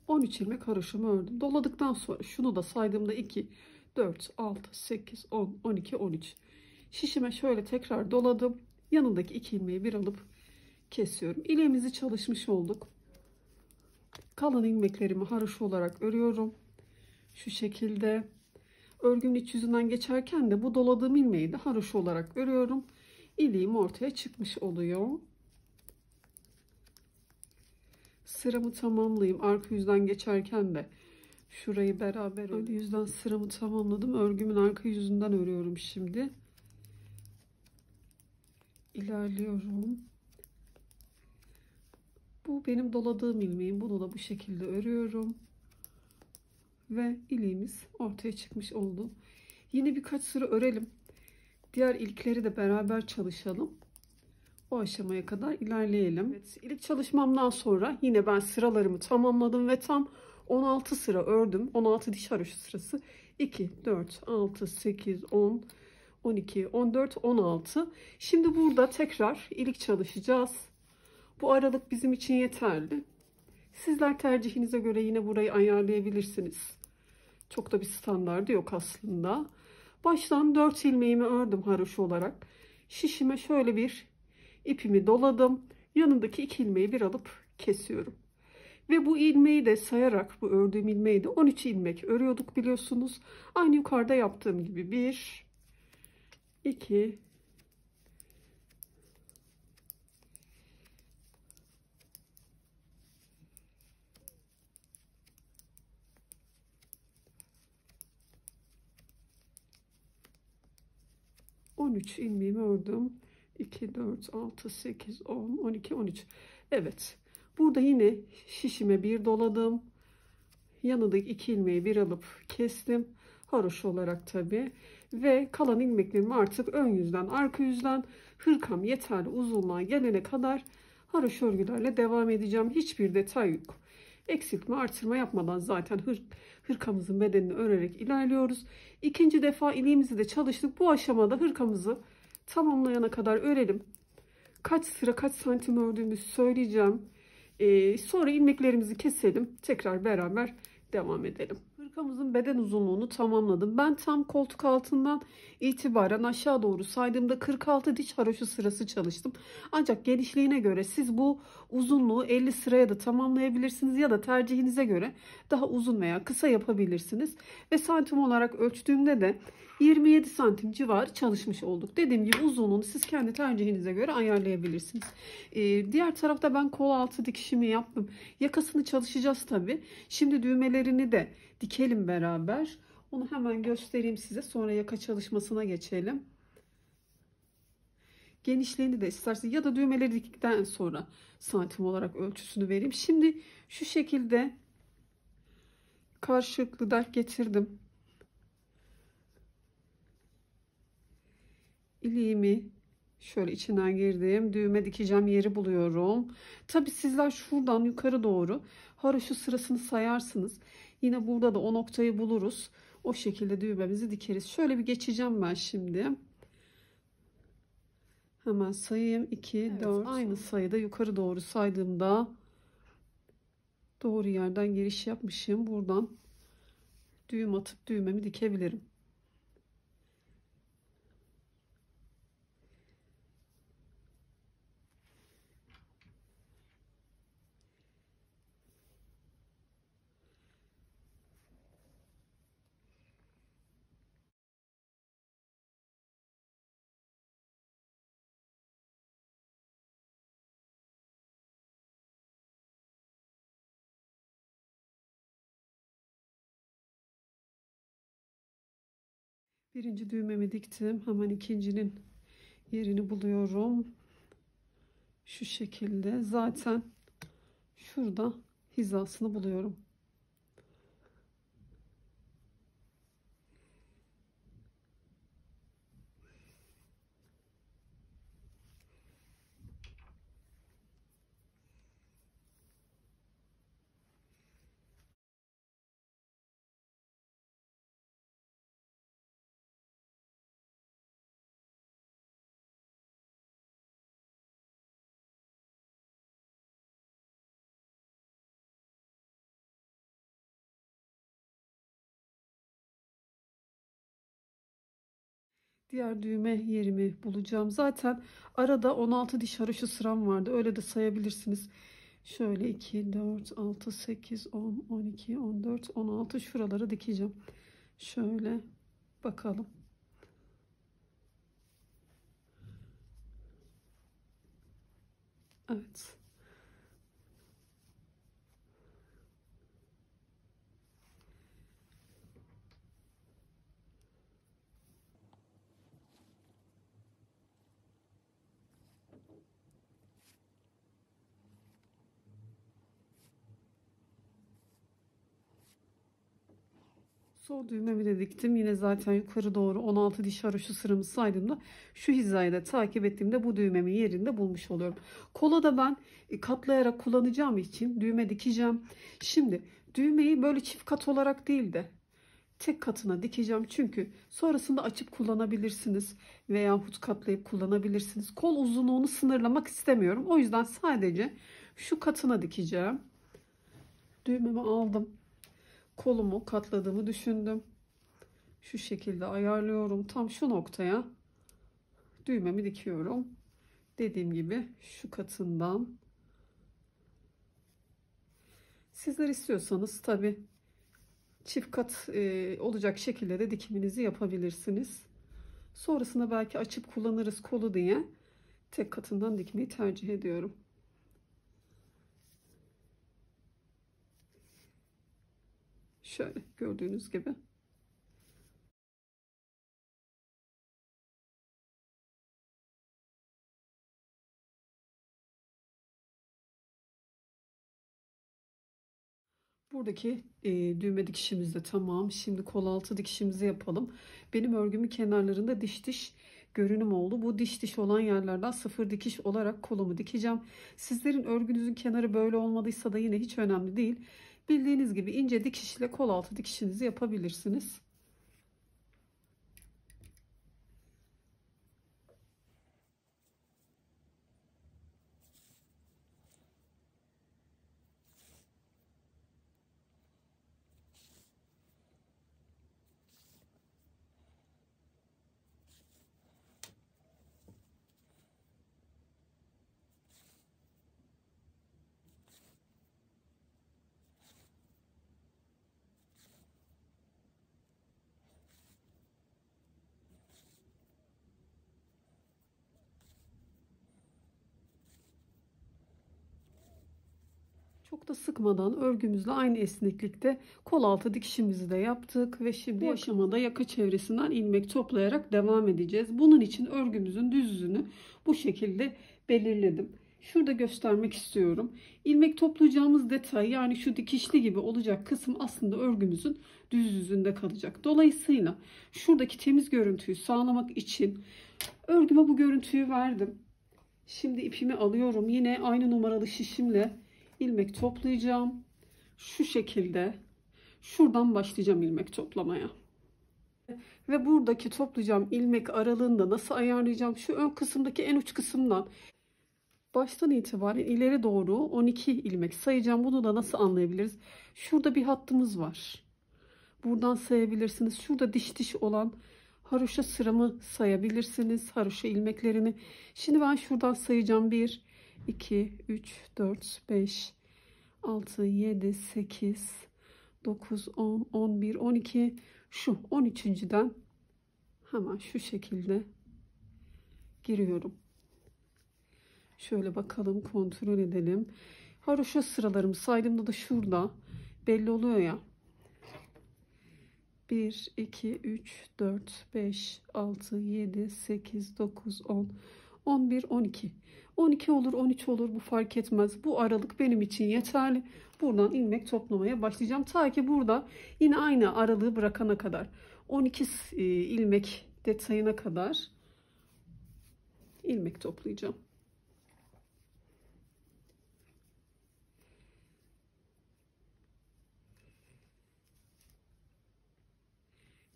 13 ilmek haroşamı ördüm. Doladıktan sonra şunu da saydığımda 2, 4, 6, 8, 10, 12, 13. Şişime şöyle tekrar doladım. Yanındaki 2 ilmeği bir alıp kesiyorum. İleğimizi çalışmış olduk. Kalan ilmeklerimi haroşa olarak örüyorum. Şu şekilde. Örgünün iç yüzünden geçerken de bu doladığım ilmeği de haroşa olarak örüyorum. İliğim ortaya çıkmış oluyor. Sıramı tamamlayayım. Arka yüzden geçerken de şurayı beraber ön yüzden sıramı tamamladım. Örgümün arka yüzünden örüyorum şimdi. İlerliyorum. Bu benim doladığım ilmeğim. Bunu da bu şekilde örüyorum. Ve iliğimiz ortaya çıkmış oldu. Yine birkaç sıra örelim. Diğer ilikleri de beraber çalışalım. O aşamaya kadar ilerleyelim. Evet, ilik çalışmamdan sonra yine ben sıralarımı tamamladım ve tam 16 sıra ördüm. 16 diş haroşa sırası. 2, 4, 6, 8, 10, 12, 14, 16. Şimdi burada tekrar ilik çalışacağız. Bu aralık bizim için yeterli. Sizler tercihinize göre yine burayı ayarlayabilirsiniz. Çok da bir standardı yok aslında. Baştan 4 ilmeğimi ördüm haroşa olarak. Şişime şöyle bir ipimi doladım. Yanındaki 2 ilmeği bir alıp kesiyorum. Ve bu ilmeği de sayarak, bu ördüğüm ilmeği de 13 ilmek örüyorduk biliyorsunuz. Aynı yukarıda yaptığım gibi 1, 2, 13 ilmeğimi ördüm. 2, 4, 6, 8, 10, 12, 13. Evet. Burada yine şişime bir doladım. Yanındaki 2 ilmeği bir alıp kestim. Haroşa olarak tabi. Ve kalan ilmeklerimi artık ön yüzden, arka yüzden hırkam yeterli uzunluğa gelene kadar haroşa örgülerle devam edeceğim. Hiçbir detay yok. Eksiltme, artırma yapmadan zaten hırkamızın bedenini örerek ilerliyoruz. İkinci defa iliğimizi de çalıştık. Bu aşamada hırkamızı tamamlayana kadar örelim. Kaç sıra kaç santim ördüğümüzü söyleyeceğim. Sonra ilmeklerimizi keselim. Tekrar beraber devam edelim. Hırkamızın beden uzunluğunu tamamladım. Ben tam koltuk altından itibaren aşağı doğru saydığımda 46 diş haroşa sırası çalıştım. Ancak genişliğine göre siz bu uzunluğu 50 sıraya da tamamlayabilirsiniz ya da tercihinize göre daha uzun veya kısa yapabilirsiniz. Ve santim olarak ölçtüğümde de 27 santim civarı çalışmış olduk. Dediğim gibi uzunluğunu siz kendi tercihinize göre ayarlayabilirsiniz. Diğer tarafta ben kol altı dikişimi yaptım. Yakasını çalışacağız tabi. Şimdi düğmelerini de dikelim beraber. Onu hemen göstereyim size. Sonra yaka çalışmasına geçelim. Genişliğini de isterseniz ya da düğmeleri diktikten sonra santim olarak ölçüsünü vereyim. Şimdi şu şekilde karşılıklı denk getirdim. iliğimi şöyle içinden girdim. Düğme dikeceğim yeri buluyorum. Tabi sizler şuradan yukarı doğru haroşa sırasını sayarsınız. Yine burada da o noktayı buluruz. O şekilde düğmemizi dikeriz. Şöyle bir geçeceğim ben şimdi. Hemen sayayım. 2, evet, 4. Aynı sayıda yukarı doğru saydığımda doğru yerden giriş yapmışım. Buradan düğüm atıp düğmemi dikebilirim. Birinci düğmemi diktim. Hemen ikincinin yerini buluyorum. Şu şekilde. Zaten şurada hizasını buluyorum. Diğer düğme yerimi bulacağım. Zaten arada 16 diş haroşa sıram vardı. Öyle de sayabilirsiniz. Şöyle 2, 4, 6, 8, 10, 12, 14, 16 şuralara dikeceğim. Şöyle bakalım. Evet. Sol düğmemi de diktim. Yine zaten yukarı doğru 16 diş haroşa sıramı saydığımda şu hizayı da takip ettiğimde bu düğmemin yerinde bulmuş oluyorum. Kola da ben katlayarak kullanacağım için düğme dikeceğim. Şimdi düğmeyi böyle çift kat olarak değil de tek katına dikeceğim. Çünkü sonrasında açıp kullanabilirsiniz veyahut katlayıp kullanabilirsiniz. Kol uzunluğunu sınırlamak istemiyorum. O yüzden sadece şu katına dikeceğim. Düğmemi aldım. Kolumu katladığımı düşündüm. Şu şekilde ayarlıyorum. Tam şu noktaya düğmemi dikiyorum. Dediğim gibi şu katından. Sizler istiyorsanız tabi çift kat olacak şekilde de dikiminizi yapabilirsiniz. Sonrasında belki açıp kullanırız kolu diye tek katından dikmeyi tercih ediyorum. Şöyle gördüğünüz gibi. Buradaki düğme dikişimiz de tamam. Şimdi kol altı dikişimizi yapalım. Benim örgümün kenarlarında diş diş görünüm oldu. Bu diş diş olan yerlerden sıfır dikiş olarak kolumu dikeceğim. Sizlerin örgünüzün kenarı böyle olmadıysa da yine hiç önemli değil. Bildiğiniz gibi ince dikişle kol altı dikişinizi yapabilirsiniz. Çok da sıkmadan örgümüzle aynı esneklikte kol altı dikişimizi de yaptık ve şimdi bu aşamada yaka çevresinden ilmek toplayarak devam edeceğiz. Bunun için örgümüzün düz yüzünü bu şekilde belirledim. Şurada göstermek istiyorum. İlmek toplayacağımız detay, yani şu dikişli gibi olacak kısım aslında örgümüzün düz yüzünde kalacak. Dolayısıyla şuradaki temiz görüntüyü sağlamak için Örgüme bu görüntüyü verdim. Şimdi ipimi alıyorum. Yine aynı numaralı şişimle ilmek toplayacağım. Şu şekilde şuradan başlayacağım ilmek toplamaya. Ve buradaki toplayacağım ilmek aralığında nasıl ayarlayacağım? Şu ön kısımdaki en uç kısımdan baştan itibaren ileri doğru 12 ilmek sayacağım. Bunu da nasıl anlayabiliriz? Şurada bir hattımız var. Buradan sayabilirsiniz. Şurada diş diş olan haroşa sıramı sayabilirsiniz. Haroşa ilmeklerini. Şimdi ben şuradan sayacağım. 1, 2, 3, 4, 5, 6, 7, 8, 9, 10, 11, 12. Şu 13.'den hemen şu şekilde giriyorum. Şöyle bakalım, kontrol edelim. Haroşa sıralarımı saydığımda da şurada belli oluyor ya. 1, 2, 3, 4, 5, 6, 7, 8, 9, 10, 11, 12. 12 olur, 13 olur, bu fark etmez. Bu aralık benim için yeterli. Buradan ilmek toplamaya başlayacağım. Ta ki burada yine aynı aralığı bırakana kadar. 12 ilmek detayına kadar ilmek toplayacağım.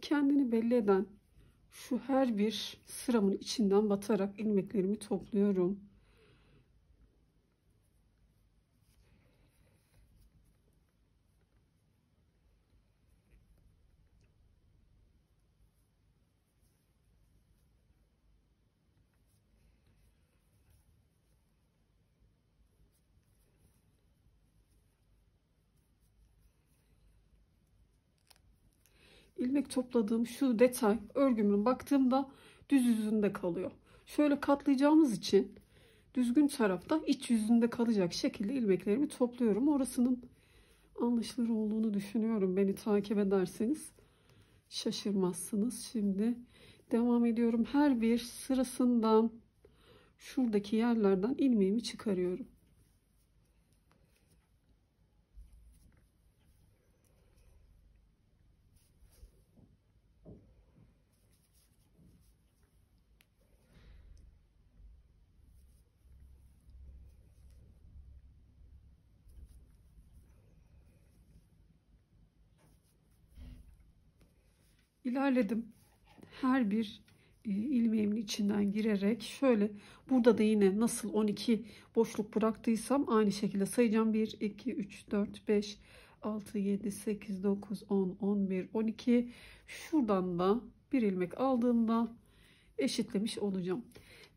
Kendini belli eden şu her bir sıramın içinden batarak ilmeklerimi topluyorum. İlmek topladığım şu detay örgümün baktığımda düz yüzünde kalıyor. Şöyle katlayacağımız için düzgün tarafta iç yüzünde kalacak şekilde ilmeklerimi topluyorum. Orasının anlaşılır olduğunu düşünüyorum. Beni takip ederseniz şaşırmazsınız. Şimdi devam ediyorum. Her bir sırasından şuradaki yerlerden ilmeğimi çıkarıyorum. İlerledim. Her bir ilmeğimin içinden girerek şöyle burada da yine nasıl 12 boşluk bıraktıysam aynı şekilde sayacağım. 1, 2, 3, 4, 5, 6, 7, 8, 9, 10, 11, 12. Şuradan da bir ilmek aldığımda eşitlemiş olacağım.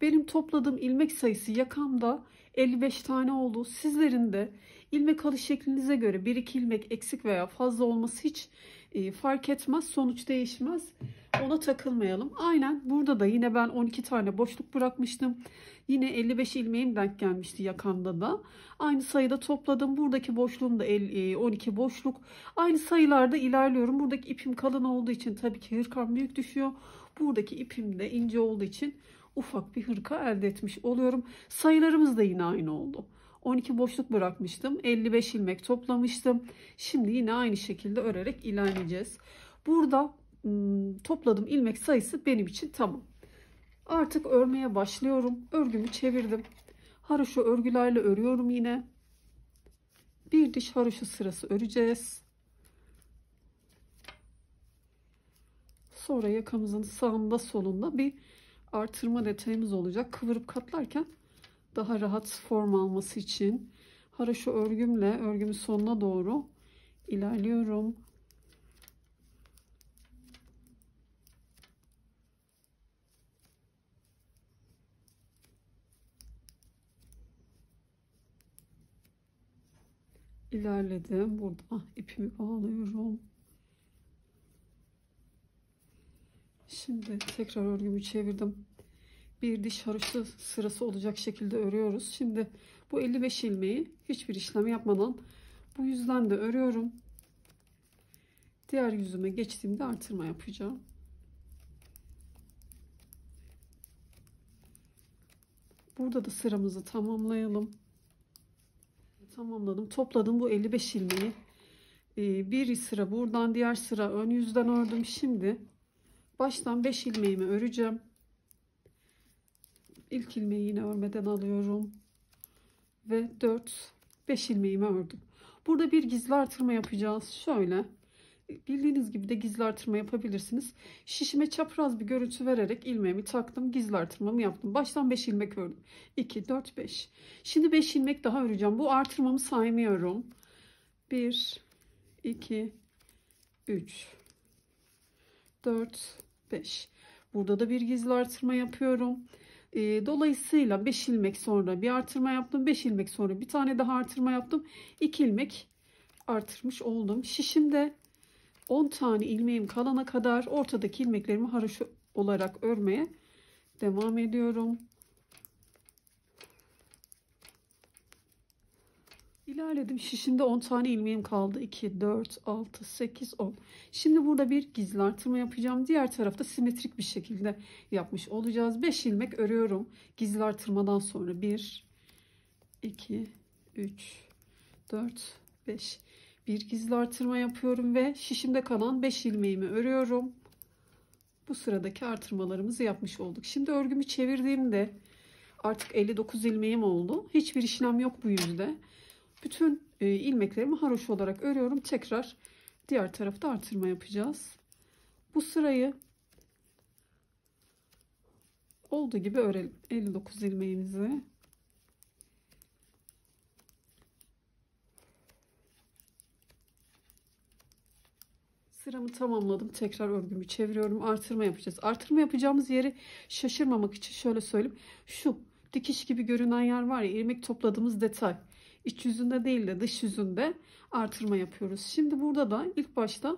Benim topladığım ilmek sayısı yakamda 55 tane oldu. Sizlerin de ilmek alış şeklinize göre 1-2 ilmek eksik veya fazla olması hiç fark etmez. Sonuç değişmez. Ona takılmayalım. Aynen burada da yine ben 12 tane boşluk bırakmıştım. Yine 55 ilmeğim denk gelmişti yakamda da. Aynı sayıda topladım. Buradaki boşluğum da 12 boşluk. Aynı sayılarda ilerliyorum. Buradaki ipim kalın olduğu için tabii ki hırkam büyük düşüyor. Buradaki ipim de ince olduğu için ufak bir hırka elde etmiş oluyorum. Sayılarımız da yine aynı oldu. 12 boşluk bırakmıştım. 55 ilmek toplamıştım. Şimdi yine aynı şekilde örerek ilerleyeceğiz. Burada topladığım ilmek sayısı benim için tamam. Artık örmeye başlıyorum. Örgümü çevirdim. Haroşa örgülerle örüyorum yine. Bir diş haroşa sırası öreceğiz. Sonra yakamızın sağında solunda bir artırma detayımız olacak. Kıvırıp katlarken daha rahat form alması için haroşa örgümle örgümün sonuna doğru ilerliyorum. İlerledim. Burada ipimi bağlıyorum. Şimdi tekrar örgümü çevirdim. Bir diş haroşa sırası olacak şekilde örüyoruz. Şimdi bu 55 ilmeği hiçbir işlem yapmadan bu yüzden de örüyorum. Diğer yüzüme geçtiğimde artırma yapacağım. Burada da sıramızı tamamlayalım. Tamamladım. Topladım bu 55 ilmeği. Bir sıra buradan, diğer sıra ön yüzden ördüm. Şimdi baştan 5 ilmeğimi öreceğim. İlk ilmeği yine örmeden alıyorum ve 5 ilmeğimi ördüm. Burada bir gizli artırma yapacağız. Şöyle bildiğiniz gibi de gizli artırma yapabilirsiniz. Şişime çapraz bir görüntü vererek ilmeğimi taktım. Gizli artırmamı yaptım. Baştan 5 ilmek ördüm. 2, 4, 5. Şimdi 5 ilmek daha öreceğim. Bu artırmamı saymıyorum. 1, 2, 3, 4, 5. Burada da bir gizli artırma yapıyorum. Dolayısıyla 5 ilmek sonra bir artırma yaptım. 5 ilmek sonra bir tane daha artırma yaptım. 2 ilmek artırmış oldum. Şişimde 10 tane ilmeğim kalana kadar ortadaki ilmeklerimi haroşa olarak örmeye devam ediyorum. İlerledim. Şişimde 10 tane ilmeğim kaldı. 2, 4, 6, 8, 10. Şimdi burada bir gizli artırma yapacağım. Diğer tarafta simetrik bir şekilde yapmış olacağız. 5 ilmek örüyorum. Gizli artırmadan sonra 1, 2, 3, 4, 5. Bir gizli artırma yapıyorum ve şişimde kalan 5 ilmeğimi örüyorum. Bu sıradaki artırmalarımızı yapmış olduk. Şimdi örgümü çevirdiğimde artık 59 ilmeğim oldu. Hiçbir işlem yok bu yüzde. Bütün ilmeklerimi haroşa olarak örüyorum. Tekrar diğer tarafta artırma yapacağız. Bu sırayı olduğu gibi örelim. 59 ilmeğimizi. Sıramı tamamladım. Tekrar örgümü çeviriyorum. Artırma yapacağız. Artırma yapacağımız yeri şaşırmamak için şöyle söyleyeyim. Şu dikiş gibi görünen yer var ya, ilmek topladığımız detay. İç yüzünde değil de dış yüzünde artırma yapıyoruz. Şimdi burada da ilk başta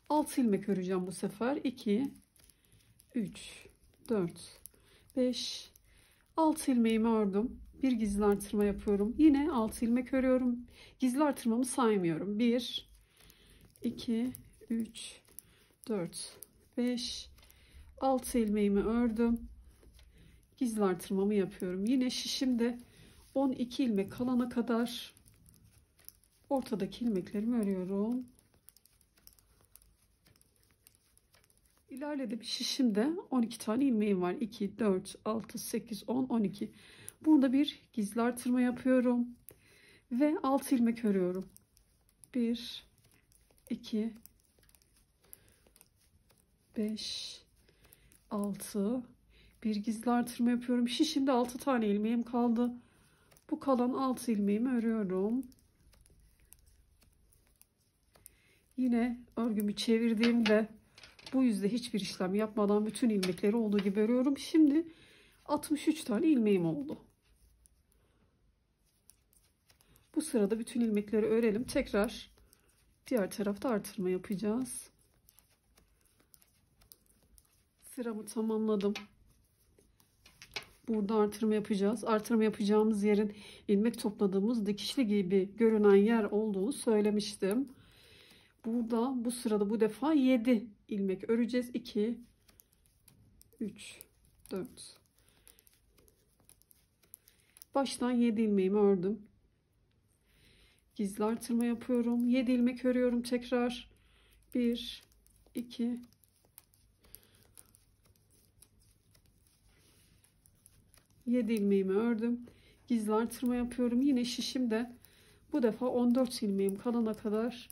6 ilmek öreceğim bu sefer. 2, 3, 4, 5, 6 ilmeğimi ördüm. Bir gizli artırma yapıyorum. Yine 6 ilmek örüyorum. Gizli artırmamı saymıyorum. 1, 2, 3, 4, 5, 6 ilmeğimi ördüm. Gizli artırmamı yapıyorum. Yine şişimde 12 ilmek kalana kadar ortadaki ilmeklerimi örüyorum. İlerledim. Şişimde 12 tane ilmeğim var. 2, 4, 6, 8, 10, 12. Burada bir gizli artırma yapıyorum. Ve 6 ilmek örüyorum. 1, 2, 5, 6. Bir gizli artırma yapıyorum. Şişimde 6 tane ilmeğim kaldı. Bu kalan 6 ilmeğimi örüyorum. Yine örgümü çevirdiğimde bu yüzde hiçbir işlem yapmadan bütün ilmekleri olduğu gibi örüyorum. Şimdi 63 tane ilmeğim oldu. Bu sırada bütün ilmekleri örelim. Tekrar diğer tarafta artırma yapacağız. Sıramı tamamladım. Burada artırma yapacağız. Artırma yapacağımız yerin ilmek topladığımız dikişli gibi görünen yer olduğunu söylemiştim. Burada bu sırada bu defa 7 ilmek öreceğiz. 2, 3, 4. Baştan 7 ilmeğimi ördüm. Gizli artırma yapıyorum. 7 ilmek örüyorum tekrar. 1, 2, 7 ilmeğimi ördüm. Gizli artırma yapıyorum. Yine şişimde bu defa 14 ilmeğim kalana kadar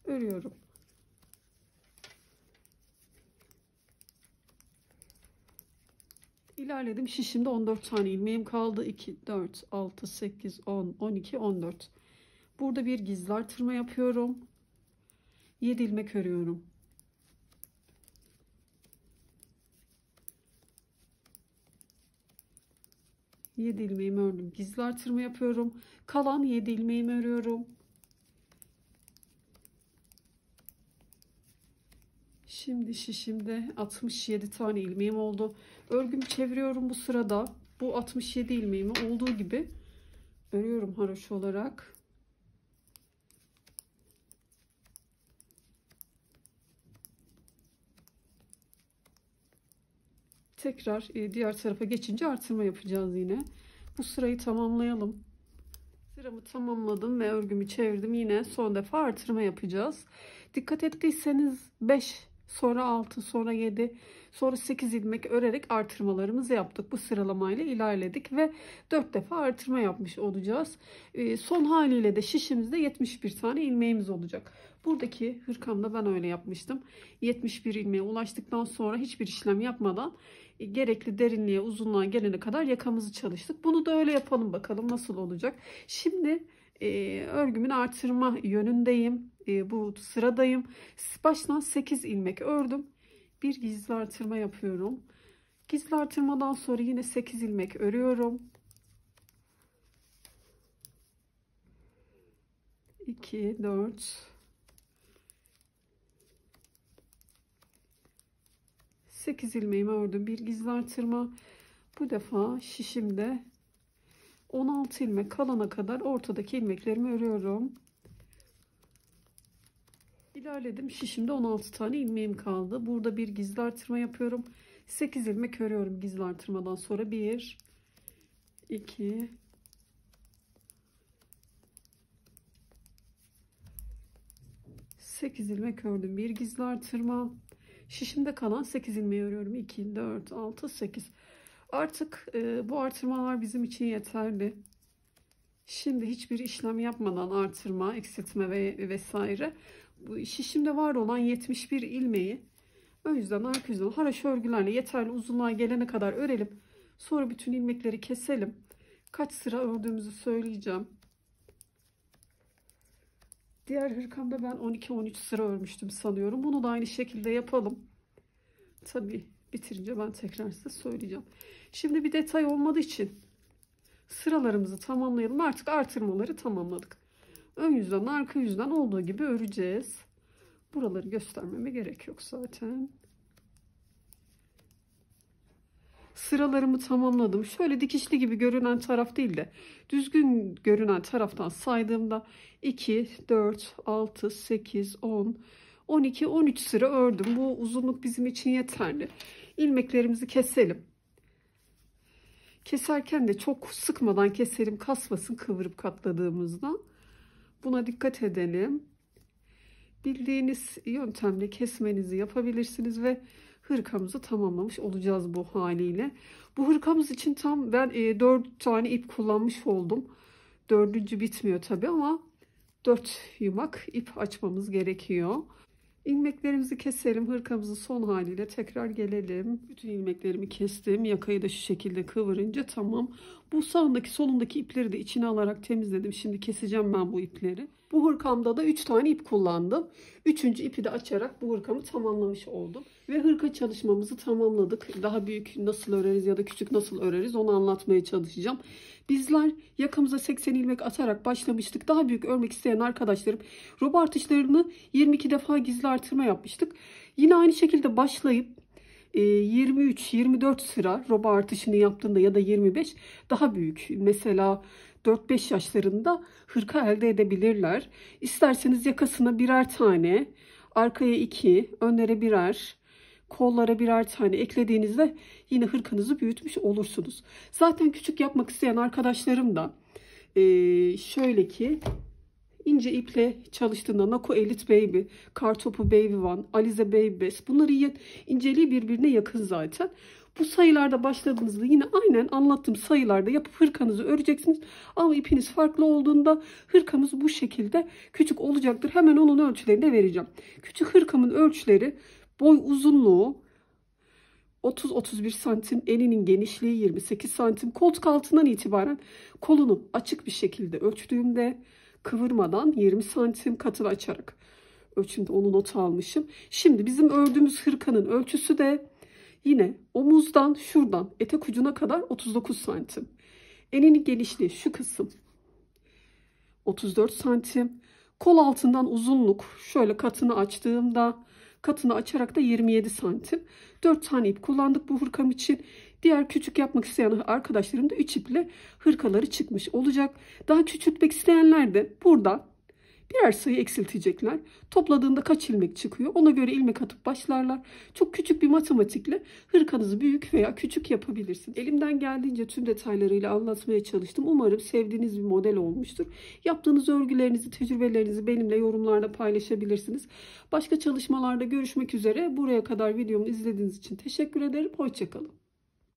örüyorum. İlerledim. Şişimde 14 tane ilmeğim kaldı. 2, 4, 6, 8, 10, 12, 14. Burada bir gizli artırma yapıyorum. 7 ilmek örüyorum. Yedi ilmeğimi ördüm. Gizli artırma yapıyorum. Kalan 7 ilmeğimi örüyorum. Şimdi şişimde 67 tane ilmeğim oldu. Örgümü çeviriyorum bu sırada. Bu 67 ilmeğimi olduğu gibi örüyorum haroşa olarak. Tekrar diğer tarafa geçince artırma yapacağız yine. Bu sırayı tamamlayalım. Sıramı tamamladım ve örgümü çevirdim. Yine son defa artırma yapacağız. Dikkat ettiyseniz 5 sonra 6, sonra 7, sonra 8 ilmek örerek artırmalarımızı yaptık. Bu sıralamayla ilerledik ve 4 defa artırma yapmış olacağız. Son haliyle de şişimizde 71 tane ilmeğimiz olacak. Buradaki hırkamda ben öyle yapmıştım. 71 ilmeğe ulaştıktan sonra hiçbir işlem yapmadan gerekli derinliğe, uzunluğa gelene kadar yakamızı çalıştık. Bunu da öyle yapalım, bakalım nasıl olacak. Şimdi örgümün artırma yönündeyim. Bu sıradayım. Baştan 8 ilmek ördüm. Bir gizli artırma yapıyorum. Gizli artırmadan sonra yine 8 ilmek örüyorum. 2, 4, 8 ilmeğimi ördüm. Bir gizli artırma. Bu defa şişimde 16 ilmek kalana kadar ortadaki ilmeklerimi örüyorum. İlerledim. Şişimde 16 tane ilmeğim kaldı. Burada bir gizli artırma yapıyorum. 8 ilmek örüyorum gizli artırmadan sonra. 1, 2, 8 ilmek ördüm. Bir gizli artırma. Şişimde kalan 8 ilmeği örüyorum. 2, 4, 6, 8. Artık bu artırmalar bizim için yeterli. Şimdi hiçbir işlem yapmadan artırma, eksiltme ve vesaire. Bu şişimde var olan 71 ilmeği ön yüzden arka yüzden haraşo örgülerle yeterli uzunluğa gelene kadar örelim. Sonra bütün ilmekleri keselim. Kaç sıra ördüğümüzü söyleyeceğim. Diğer hırkamda ben 12-13 sıra örmüştüm sanıyorum. Bunu da aynı şekilde yapalım. Tabii bitirince ben tekrar size söyleyeceğim. Şimdi bir detay olmadığı için sıralarımızı tamamlayalım. Artık artırmaları tamamladık. Ön yüzden arka yüzden olduğu gibi öreceğiz. Buraları göstermeme gerek yok zaten. Sıralarımı tamamladım. Şöyle dikişli gibi görünen taraf değil de düzgün görünen taraftan saydığımda 2, 4, 6, 8, 10, 12, 13 sıra ördüm. Bu uzunluk bizim için yeterli. İlmeklerimizi keselim. Keserken de çok sıkmadan keselim, kasmasın kıvırıp katladığımızda. Buna dikkat edelim. Bildiğiniz yöntemle kesmenizi yapabilirsiniz ve hırkamızı tamamlamış olacağız bu haliyle. Bu hırkamız için tam ben 4 tane ip kullanmış oldum. Dördüncü bitmiyor tabi ama 4 yumak ip açmamız gerekiyor. İlmeklerimizi keselim. Hırkamızın son haliyle tekrar gelelim. Bütün ilmeklerimi kestim. Yakayı da şu şekilde kıvırınca tamam. Bu sağındaki solundaki ipleri de içine alarak temizledim. Şimdi keseceğim ben bu ipleri. Bu hırkamda da 3 tane ip kullandım. 3. ipi de açarak bu hırkamı tamamlamış oldum. Ve hırka çalışmamızı tamamladık. Daha büyük nasıl öreriz ya da küçük nasıl öreriz onu anlatmaya çalışacağım. Bizler yakamıza 80 ilmek atarak başlamıştık. Daha büyük örmek isteyen arkadaşlarım roba artışlarını 22 defa gizli artırma yapmıştık. Yine aynı şekilde başlayıp 23-24 sıra roba artışını yaptığında ya da 25 daha büyük. Mesela 4-5 yaşlarında hırka elde edebilirler. İsterseniz yakasına birer tane, arkaya 2, önlere birer, kollara birer tane eklediğinizde yine hırkanızı büyütmüş olursunuz. Zaten küçük yapmak isteyen arkadaşlarım da şöyle ki ince iple çalıştığında Nako Elite Baby, Kartopu Baby One, Alize Baby Best bunları inceliği birbirine yakın zaten. Bu sayılarda başladığınızda yine aynen anlattığım sayılarda yapıp hırkanızı öreceksiniz. Ama ipiniz farklı olduğunda hırkamız bu şekilde küçük olacaktır. Hemen onun ölçülerini de vereceğim. Küçük hırkamın ölçüleri boy uzunluğu 30-31 santim, eninin genişliği 28 santim. Koltuk altından itibaren kolunu açık bir şekilde ölçtüğümde kıvırmadan 20 santim katını açarak ölçümde onu not almışım. Şimdi bizim ördüğümüz hırkanın ölçüsü de yine omuzdan şuradan etek ucuna kadar 39 santim. Eninin genişliği şu kısım 34 santim. Kol altından uzunluk şöyle katını açtığımda katını açarak da 27 santim. 4 tane ip kullandık bu hırkam için. Diğer küçük yapmak isteyen arkadaşlarım da 3 iple hırkaları çıkmış olacak. Daha küçültmek isteyenler de buradan Birer sayı eksiltecekler. Topladığında kaç ilmek çıkıyor? Ona göre ilmek atıp başlarlar. Çok küçük bir matematikle hırkanızı büyük veya küçük yapabilirsiniz. Elimden geldiğince tüm detaylarıyla anlatmaya çalıştım. Umarım sevdiğiniz bir model olmuştur. Yaptığınız örgülerinizi, tecrübelerinizi benimle yorumlarda paylaşabilirsiniz. Başka çalışmalarda görüşmek üzere. Buraya kadar videomu izlediğiniz için teşekkür ederim. Hoşça kalın.